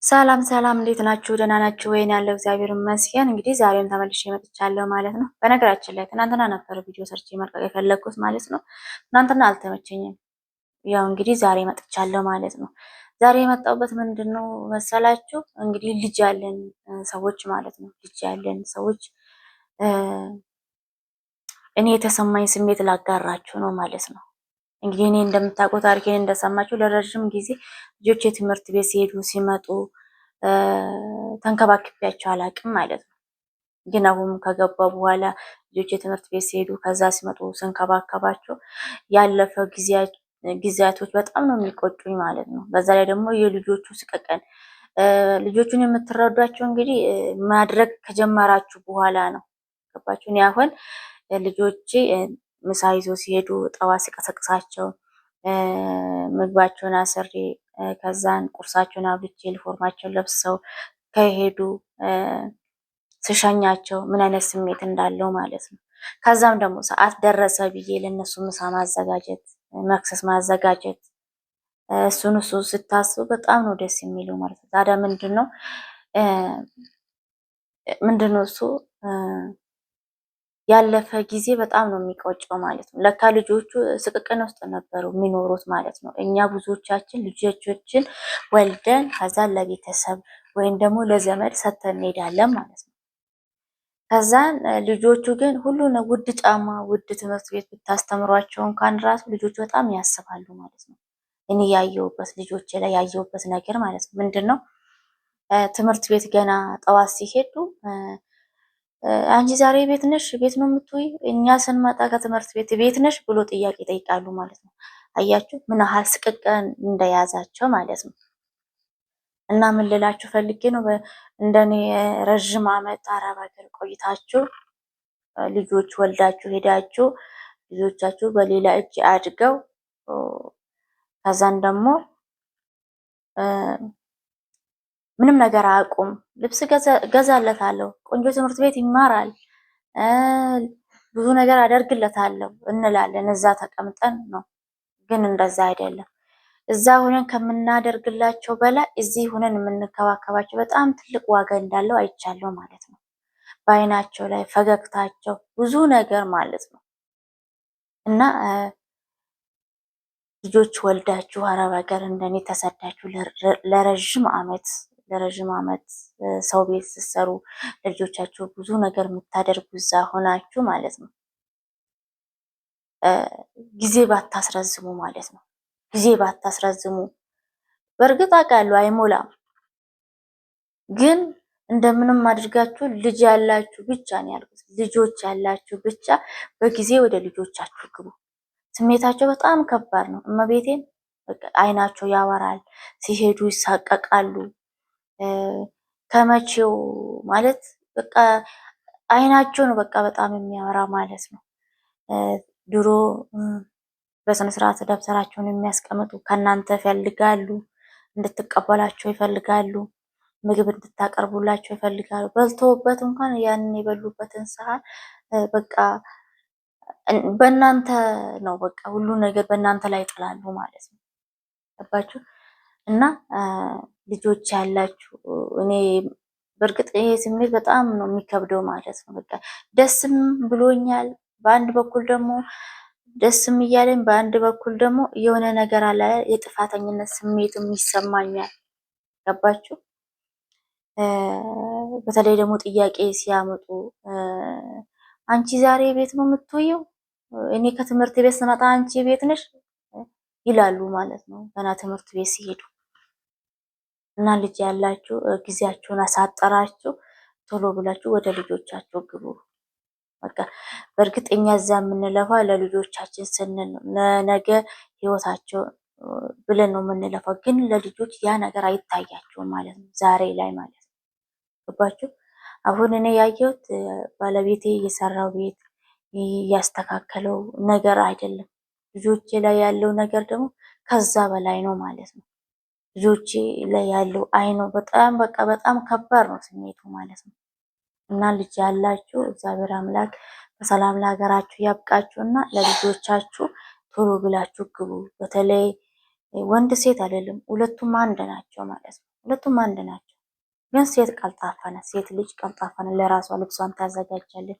ሰላም ሰላም፣ እንዴት ናችሁ? ደህና ናችሁ ወይ? ያለው እግዚአብሔር ይመስገን። እንግዲህ ዛሬም ተመልሼ መጥቻለሁ ማለት ነው። በነገራችን ላይ ትናንትና ነበር ቪዲዮ ሰርች መልቀቅ የፈለግኩት ማለት ነው። ትናንትና አልተመቸኝም። ያው እንግዲህ ዛሬ መጥቻለሁ ማለት ነው። ዛሬ የመጣሁበት ምንድን ነው መሰላችሁ? እንግዲህ ልጅ ያለን ሰዎች ማለት ነው፣ ልጅ ያለን ሰዎች እኔ የተሰማኝ ስሜት ላጋራችሁ ነው ማለት ነው። እንግዲህ እኔ እንደምታውቁት ታሪኬን እንደሰማችሁ ለረጅም ጊዜ ልጆች የትምህርት ቤት ሲሄዱ ሲመጡ ተንከባክቤያቸው አላውቅም ማለት ነው። ግን አሁን ከገባ በኋላ ልጆች የትምህርት ቤት ሲሄዱ ከዛ ሲመጡ ስንከባከባቸው ያለፈ ጊዜያቶች በጣም ነው የሚቆጩኝ ማለት ነው። በዛ ላይ ደግሞ የልጆቹ ስቀቀን ልጆቹን የምትረዷቸው እንግዲህ ማድረግ ከጀመራችሁ በኋላ ነው። ገባችሁ? እኔ አሁን ልጆቼ ምሳ ይዞ ሲሄዱ ጠዋት ሲቀሰቅሳቸው ምግባቸውን አስሬ ከዛን ቁርሳቸውን አብልቼ ዩኒፎርማቸውን ለብሰው ከሄዱ ስሸኛቸው ምን አይነት ስሜት እንዳለው ማለት ነው። ከዛም ደግሞ ሰዓት ደረሰ ብዬ ለነሱ ምሳ ማዘጋጀት፣ መክሰስ ማዘጋጀት እሱን ስታስቡ በጣም ነው ደስ የሚለው ማለት ነው። ታዲያ ምንድነው እሱ ያለፈ ጊዜ በጣም ነው የሚቆጨው ማለት ነው። ለካ ልጆቹ ስቅቅን ውስጥ ነበሩ የሚኖሩት ማለት ነው። እኛ ብዙዎቻችን ልጆችን ወልደን ከዛን ለቤተሰብ ወይም ደግሞ ለዘመድ ሰጥተን እንሄዳለን ማለት ነው። ከዛን ልጆቹ ግን ሁሉን ውድ ጫማ፣ ውድ ትምህርት ቤት ብታስተምሯቸው እንኳን ራሱ ልጆቹ በጣም ያስባሉ ማለት ነው። እኔ ያየሁበት ልጆች ላይ ያየሁበት ነገር ማለት ነው ምንድን ነው ትምህርት ቤት ገና ጠዋት ሲሄዱ አንቺ ዛሬ ቤት ነሽ? ቤት ነው የምትውይ? እኛ ስንመጣ ከትምህርት ቤት ነሽ ብሎ ጥያቄ ይጠይቃሉ ማለት ነው። አያችሁ ምን ያህል ስቅቀን እንደያዛቸው ማለት ነው። እና ምን ልላችሁ ፈልጌ ነው እንደኔ ረዥም ዓመት አረብ ሀገር ቆይታችሁ ልጆች ወልዳችሁ ሄዳችሁ ልጆቻችሁ በሌላ እጅ አድገው ከዛን ደግሞ ምንም ነገር አያውቁም። ልብስ ገዛለታለሁ፣ ቆንጆ ትምህርት ቤት ይማራል፣ ብዙ ነገር አደርግለታለሁ እንላለን። እዛ ተቀምጠን ነው። ግን እንደዛ አይደለም። እዛ ሆነን ከምናደርግላቸው በላይ እዚህ ሆነን የምንከባከባቸው በጣም ትልቅ ዋጋ እንዳለው አይቻለሁ ማለት ነው። በአይናቸው ላይ ፈገግታቸው ብዙ ነገር ማለት ነው። እና ልጆች ወልዳችሁ አረብ ሀገር እንደኔ ተሰዳችሁ ለረዥም ዓመት ሰው ቤት ስትሰሩ ለልጆቻችሁ ብዙ ነገር የምታደርጉ እዛ ሆናችሁ ማለት ነው። ጊዜ ባታስረዝሙ ማለት ነው። ጊዜ ባታስረዝሙ። በእርግጥ አውቃለሁ አይሞላም፣ ግን እንደምንም አድርጋችሁ ልጅ ያላችሁ ብቻ ነው ያልኩት። ልጆች ያላችሁ ብቻ በጊዜ ወደ ልጆቻችሁ ግቡ። ስሜታቸው በጣም ከባድ ነው። እመቤቴን አይናቸው ያወራል፣ ሲሄዱ ይሳቀቃሉ። ከመቼው ማለት በቃ አይናቸው ነው በቃ በጣም የሚያወራ ማለት ነው። ድሮ በስነ ስርዓት ደብተራቸውን የሚያስቀምጡ ከእናንተ ይፈልጋሉ፣ እንድትቀበላቸው ይፈልጋሉ፣ ምግብ እንድታቀርቡላቸው ይፈልጋሉ። በልተውበት እንኳን ያንን የበሉበትን ሰሃን በቃ በእናንተ ነው በቃ ሁሉ ነገር በእናንተ ላይ ይጥላሉ ማለት ነው። ገባችሁ? እና ልጆች ያላችሁ እኔ በእርግጥ ይሄ ስሜት በጣም ነው የሚከብደው ማለት ነው። በቃ ደስም ብሎኛል፣ በአንድ በኩል ደግሞ ደስም እያለኝ፣ በአንድ በኩል ደግሞ የሆነ ነገር አለ የጥፋተኝነት ስሜትም ይሰማኛል። ገባችሁ? በተለይ ደግሞ ጥያቄ ሲያመጡ አንቺ ዛሬ ቤት ነው የምትውየው? እኔ ከትምህርት ቤት ስመጣ አንቺ ቤት ነሽ ይላሉ ማለት ነው ገና ትምህርት ቤት ሲሄዱ። እና ልጅ ያላችሁ ጊዜያችሁን አሳጠራችሁ ቶሎ ብላችሁ ወደ ልጆቻችሁ ግቡ። በቃ በእርግጥ እኛ እዛ የምንለፋ ለልጆቻችን ስንል ነው፣ ለነገ ህይወታቸው ብለን ነው የምንለፋው። ግን ለልጆች ያ ነገር አይታያቸውም ማለት ነው ዛሬ ላይ ማለት ነው። ገባችሁ? አሁን እኔ ያየሁት ባለቤቴ የሰራው ቤት ያስተካከለው ነገር አይደለም። ልጆቼ ላይ ያለው ነገር ደግሞ ከዛ በላይ ነው ማለት ነው። ልጆቼ ላይ ያለው አይኖ በጣም በቃ በጣም ከባድ ነው ስሜቱ ማለት ነው። እና ልጅ ያላችሁ እግዚአብሔር አምላክ በሰላም ለሀገራችሁ ያብቃችሁ እና ለልጆቻችሁ ቶሎ ብላችሁ ግቡ። በተለይ ወንድ ሴት አይደለም፣ ሁለቱም አንድ ናቸው ማለት ነው። ሁለቱም አንድ ናቸው። ግን ሴት ቀልጣፋ ናት። ሴት ልጅ ቀልጣፋ ናት። ለራሷ ልብሷን ታዘጋጃለች፣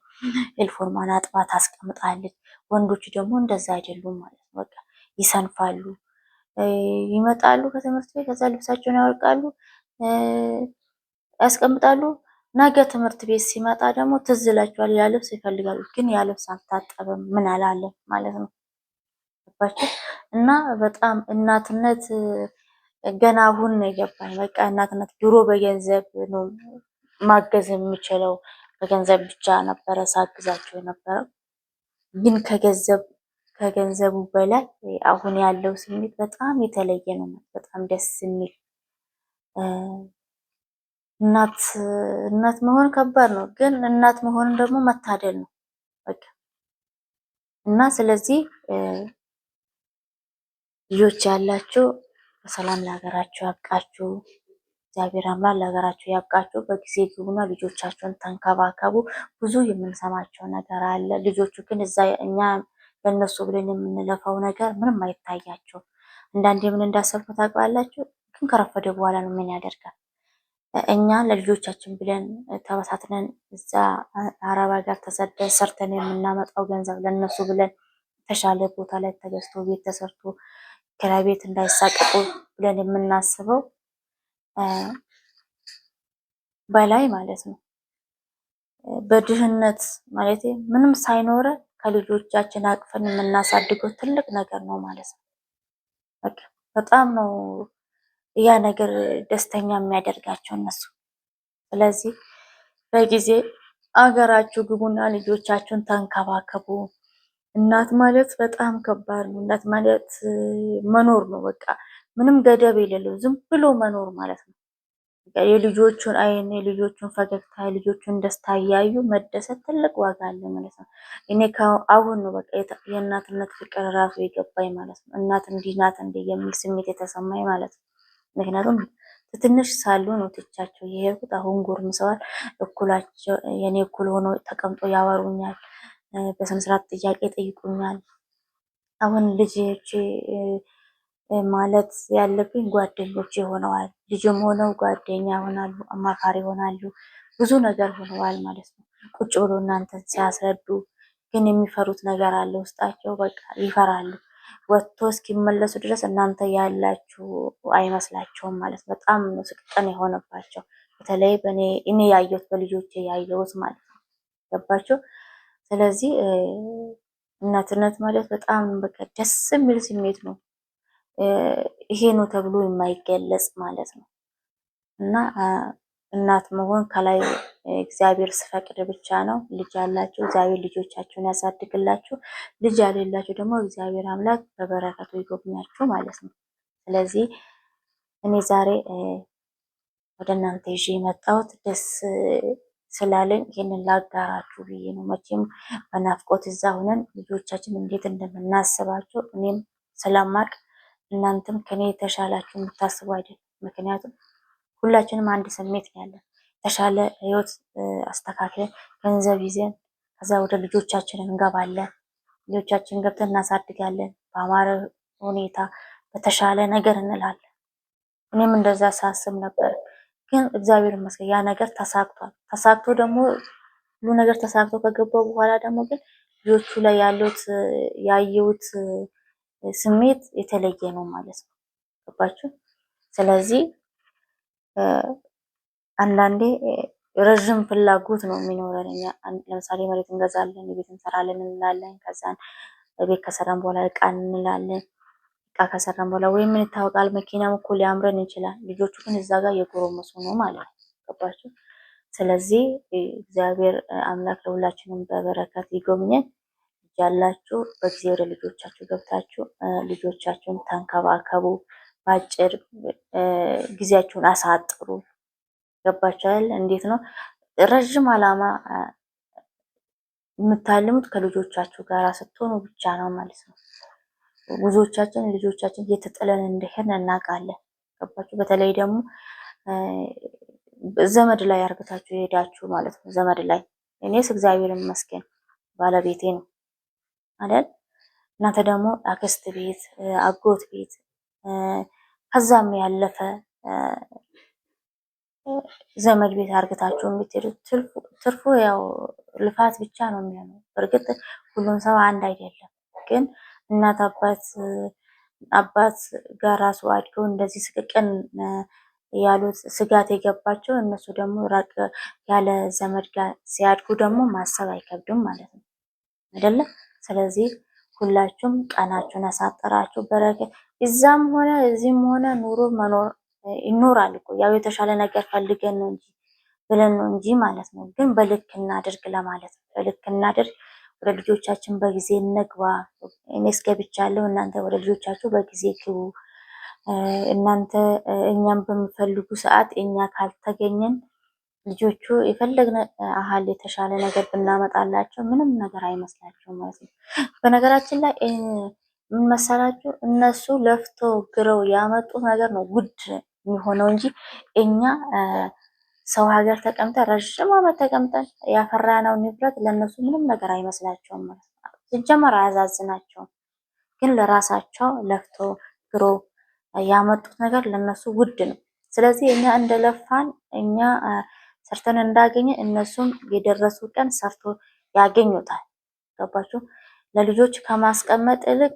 ኤልፎርማን አጥባ ታስቀምጣለች። ወንዶች ደግሞ እንደዛ አይደሉም ማለት ነው። በቃ ይሰንፋሉ፣ ይመጣሉ ከትምህርት ቤት፣ ከዛ ልብሳቸውን ያወልቃሉ፣ ያስቀምጣሉ። ነገ ትምህርት ቤት ሲመጣ ደግሞ ትዝ ይላቸዋል፣ ያ ልብስ ይፈልጋሉ። ግን ያ ልብስ አልታጠበም ምን አላለም ማለት ነው። እና በጣም እናትነት ገና አሁን ነው የገባኝ። በቃ እናትነት ድሮ በገንዘብ ነው ማገዝ የሚችለው፣ በገንዘብ ብቻ ነበረ ሳግዛቸው የነበረው። ግን ከገንዘቡ በላይ አሁን ያለው ስሜት በጣም የተለየ ነው። በጣም ደስ የሚል እናት መሆን ከባድ ነው፣ ግን እናት መሆንን ደግሞ መታደል ነው በቃ። እና ስለዚህ ልጆች ያላችሁ በሰላም ለሀገራችሁ ያብቃችሁ። እግዚአብሔር አምላክ ለሀገራችሁ ያብቃችሁ። በጊዜ ግቡና ልጆቻችሁን ተንከባከቡ። ብዙ የምንሰማቸው ነገር አለ። ልጆቹ ግን እዛ እኛ ለነሱ ብለን የምንለፋው ነገር ምንም አይታያቸው። አንዳንዴ ምን እንዳሰብኩ ታውቃላችሁ? ግን ከረፈደ በኋላ ነው ምን ያደርጋል። እኛ ለልጆቻችን ብለን ተበታትነን እዛ አረብ ሀገር ተሰደን ሰርተን የምናመጣው ገንዘብ ለነሱ ብለን የተሻለ ቦታ ላይ ተገዝቶ ቤት ተሰርቶ ኪራይ ቤት እንዳይሳቀቁ ብለን የምናስበው በላይ ማለት ነው። በድህነት ማለት ምንም ሳይኖረ ከልጆቻችን አቅፈን የምናሳድገው ትልቅ ነገር ነው ማለት ነው። በጣም ነው ያ ነገር ደስተኛ የሚያደርጋቸው እነሱ። ስለዚህ በጊዜ አገራችሁ ግቡና ልጆቻችሁን ተንከባከቡ። እናት ማለት በጣም ከባድ ነው። እናት ማለት መኖር ነው። በቃ ምንም ገደብ የሌለው ዝም ብሎ መኖር ማለት ነው። የልጆቹን አይን፣ የልጆቹን ፈገግታ፣ የልጆቹን ደስታ እያዩ መደሰት ትልቅ ዋጋ አለ ማለት ነው። እኔ አሁን ነው በቃ የእናትነት ፍቅር ራሱ የገባኝ ማለት ነው። እናት እንዲህ ናት እንዴ የሚል ስሜት የተሰማኝ ማለት ነው። ምክንያቱም ትንሽ ሳሉ ነው ትቻቸው የሄድኩት። አሁን ጎርምሰዋል። እኩላቸው የኔ እኩል ሆኖ ተቀምጦ ያወሩኛል። በስነስርዓት ጥያቄ ጠይቁኛል። አሁን ልጆቼ ማለት ያለብኝ ጓደኞች ሆነዋል። ልጅም ሆነው ጓደኛ ይሆናሉ፣ አማካሪ ይሆናሉ፣ ብዙ ነገር ሆነዋል ማለት ነው። ቁጭ ብሎ እናንተን ሲያስረዱ ግን የሚፈሩት ነገር አለ ውስጣቸው። በቃ ይፈራሉ። ወጥቶ እስኪመለሱ ድረስ እናንተ ያላችሁ አይመስላቸውም ማለት በጣም ስቅጠን የሆነባቸው። በተለይ እኔ ያየሁት በልጆቼ ያየሁት ማለት ነው። ገባቸው። ስለዚህ እናትነት ማለት በጣም በቃ ደስ የሚል ስሜት ነው። ይሄ ነው ተብሎ የማይገለጽ ማለት ነው። እና እናት መሆን ከላይ እግዚአብሔር ስፈቅድ ብቻ ነው። ልጅ ያላችሁ እግዚአብሔር ልጆቻችሁን ያሳድግላችሁ። ልጅ ያሌላችሁ ደግሞ እግዚአብሔር አምላክ በበረከቱ ይጎብኛችሁ ማለት ነው። ስለዚህ እኔ ዛሬ ወደ እናንተ ይዤ የመጣሁት ደስ ስላለኝ ይህንን ላጋራችሁ ብዬ ነው። መቼም በናፍቆት እዛ ሆነን ልጆቻችን እንዴት እንደምናስባቸው እኔም ስለማቅ እናንተም ከኔ የተሻላችሁ የምታስቡ አይደለም። ምክንያቱም ሁላችንም አንድ ስሜት ነው ያለን። የተሻለ ህይወት አስተካክለን ገንዘብ ይዘን ከዛ ወደ ልጆቻችን እንገባለን። ልጆቻችን ገብተን እናሳድጋለን። በአማረ ሁኔታ በተሻለ ነገር እንላለን። እኔም እንደዛ ሳስብ ነበር። ግን እግዚአብሔር ይመስገን ያ ነገር ተሳክቷል። ተሳክቶ ደግሞ ሁሉ ነገር ተሳክቶ ከገባው በኋላ ደግሞ ግን ልጆቹ ላይ ያየሁት ስሜት የተለየ ነው ማለት ነው። ገባችሁ? ስለዚህ አንዳንዴ ረዥም ፍላጎት ነው የሚኖረን። ለምሳሌ መሬት እንገዛለን፣ ቤት እንሰራለን እንላለን። ከዛን ቤት ከሰራን በኋላ እቃ እንላለን። እቃ ከሰራን በኋላ ወይም ምን ይታወቃል መኪናም እኮ ሊያምረን ይችላል። ልጆቹ ግን እዛ ጋር የጎረመሱ ነው ማለት ነው። ገባችሁ? ስለዚህ እግዚአብሔር አምላክ ለሁላችንም በበረከት ይጎብኘን። ያላችሁ በጊዜ ወደ ልጆቻችሁ ገብታችሁ ልጆቻችሁን ተንከባከቡ። በአጭር ጊዜያችሁን አሳጥሩ። ገባችኋል? እንዴት ነው ረዥም ዓላማ የምታልሙት ከልጆቻችሁ ጋር ስትሆኑ ብቻ ነው ማለት ነው። ብዙዎቻችን ልጆቻችን እየተጠለን እንደሄድን እናውቃለን። ገባችሁ? በተለይ ደግሞ ዘመድ ላይ አርግታችሁ የሄዳችሁ ማለት ነው። ዘመድ ላይ እኔስ እግዚአብሔር ይመስገን ባለቤቴ ነው አይደል? እናንተ ደግሞ አክስት ቤት፣ አጎት ቤት ከዛም ያለፈ ዘመድ ቤት አርግታችሁ የምትሄዱት ትርፉ ያው ልፋት ብቻ ነው የሚሆነው። በእርግጥ ሁሉም ሰው አንድ አይደለም፣ ግን እናት አባት ጋር ራሱ አድገው እንደዚህ ስቅቅን ያሉት ስጋት የገባቸው እነሱ ደግሞ ራቅ ያለ ዘመድ ጋር ሲያድጉ ደግሞ ማሰብ አይከብድም ማለት ነው አይደለም። ስለዚህ ሁላችሁም ቀናችሁን አሳጠራችሁ በረከት እዛም ሆነ እዚህም ሆነ ኑሮ መኖር ይኖራል እኮ ያው የተሻለ ነገር ፈልገን ነው እንጂ ብለን ነው እንጂ ማለት ነው። ግን በልክ እናድርግ ለማለት ነው። በልክ እናድርግ፣ ወደ ልጆቻችን በጊዜ እንግባ። እኔስ ገብቻለሁ፣ እናንተ ወደ ልጆቻችሁ በጊዜ ግቡ። እናንተ እኛም በሚፈልጉ ሰዓት እኛ ካልተገኘን ልጆቹ የፈለግነ አህል የተሻለ ነገር ብናመጣላቸው ምንም ነገር አይመስላቸውም ማለት ነው። በነገራችን ላይ ምን መሰላችሁ፣ እነሱ ለፍቶ ግረው ያመጡት ነገር ነው ውድ የሚሆነው እንጂ እኛ ሰው ሀገር ተቀምጠን ረዥም ዓመት ተቀምጠን ያፈራነው ንብረት ለእነሱ ምንም ነገር አይመስላቸውም ማለት ነው። ሲጀመር አያዛዝናቸውም፣ ግን ለራሳቸው ለፍቶ ግሮ ያመጡት ነገር ለነሱ ውድ ነው። ስለዚህ እኛ እንደለፋን እኛ ሰርተን እንዳገኘ እነሱም የደረሱ ቀን ሰርቶ ያገኙታል። ገባችሁ? ለልጆች ከማስቀመጥ ይልቅ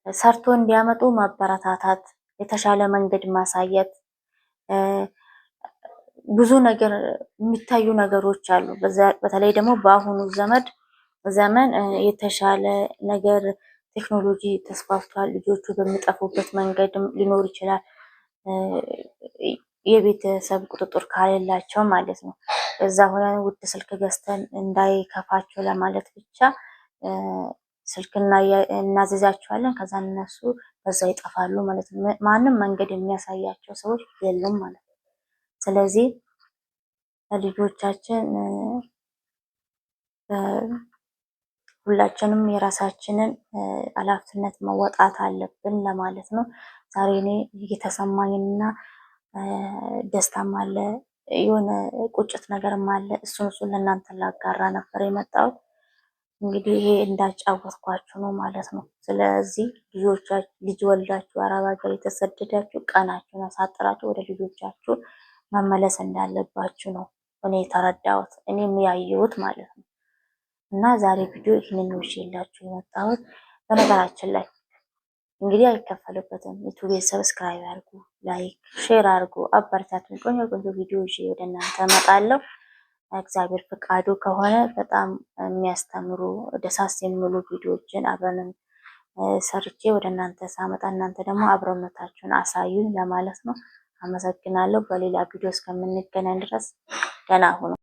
ሰርቶ እንዲያመጡ ማበረታታት፣ የተሻለ መንገድ ማሳየት። ብዙ ነገር የሚታዩ ነገሮች አሉ። በተለይ ደግሞ በአሁኑ ዘመን የተሻለ ነገር ቴክኖሎጂ ተስፋፍቷል። ልጆቹ በሚጠፉበት መንገድም ሊኖር ይችላል። የቤተሰብ ቁጥጥር ካሌላቸው ማለት ነው። እዛ ሆነን ውድ ስልክ ገዝተን እንዳይከፋቸው ለማለት ብቻ ስልክ እናዘዛቸዋለን። ከዛ እነሱ በዛ ይጠፋሉ ማለት ነው። ማንም መንገድ የሚያሳያቸው ሰዎች የሉም ማለት ነው። ስለዚህ ለልጆቻችን ሁላችንም የራሳችንን ኃላፊነት መወጣት አለብን ለማለት ነው። ዛሬ እኔ እየተሰማኝና ደስታም አለ የሆነ ቁጭት ነገርም አለ። እሱን ለእናንተ ላጋራ ነበር የመጣሁት። እንግዲህ ይሄ እንዳጫወትኳችሁ ነው ማለት ነው። ስለዚህ ልጅ ወልዳችሁ አረብ ሀገር የተሰደዳችሁ ቀናችሁን አሳጥራችሁ ወደ ልጆቻችሁ መመለስ እንዳለባችሁ ነው እኔ የተረዳሁት፣ እኔም ያየሁት ማለት ነው። እና ዛሬ ቪዲዮ ይህንን ነው ይዤላችሁ የመጣሁት። በነገራችን ላይ እንግዲህ አይከፈልበትም። ዩቲዩብ ሰብስክራይብ አድርጉ፣ ላይክ ሼር አድርጉ፣ አበረታቱን። ቆንጆ ቆንጆ ቪዲዮ ይዤ ወደ እናንተ እመጣለሁ። እግዚአብሔር ፈቃዱ ከሆነ በጣም የሚያስተምሩ ደሳስ የሚሉ ቪዲዮዎችን አብረን ሰርቼ ወደ እናንተ ሳመጣ እናንተ ደግሞ አብሮነታችሁን አሳዩን ለማለት ነው። አመሰግናለሁ። በሌላ ቪዲዮ እስከምንገናኝ ድረስ ደህና ሁኑ።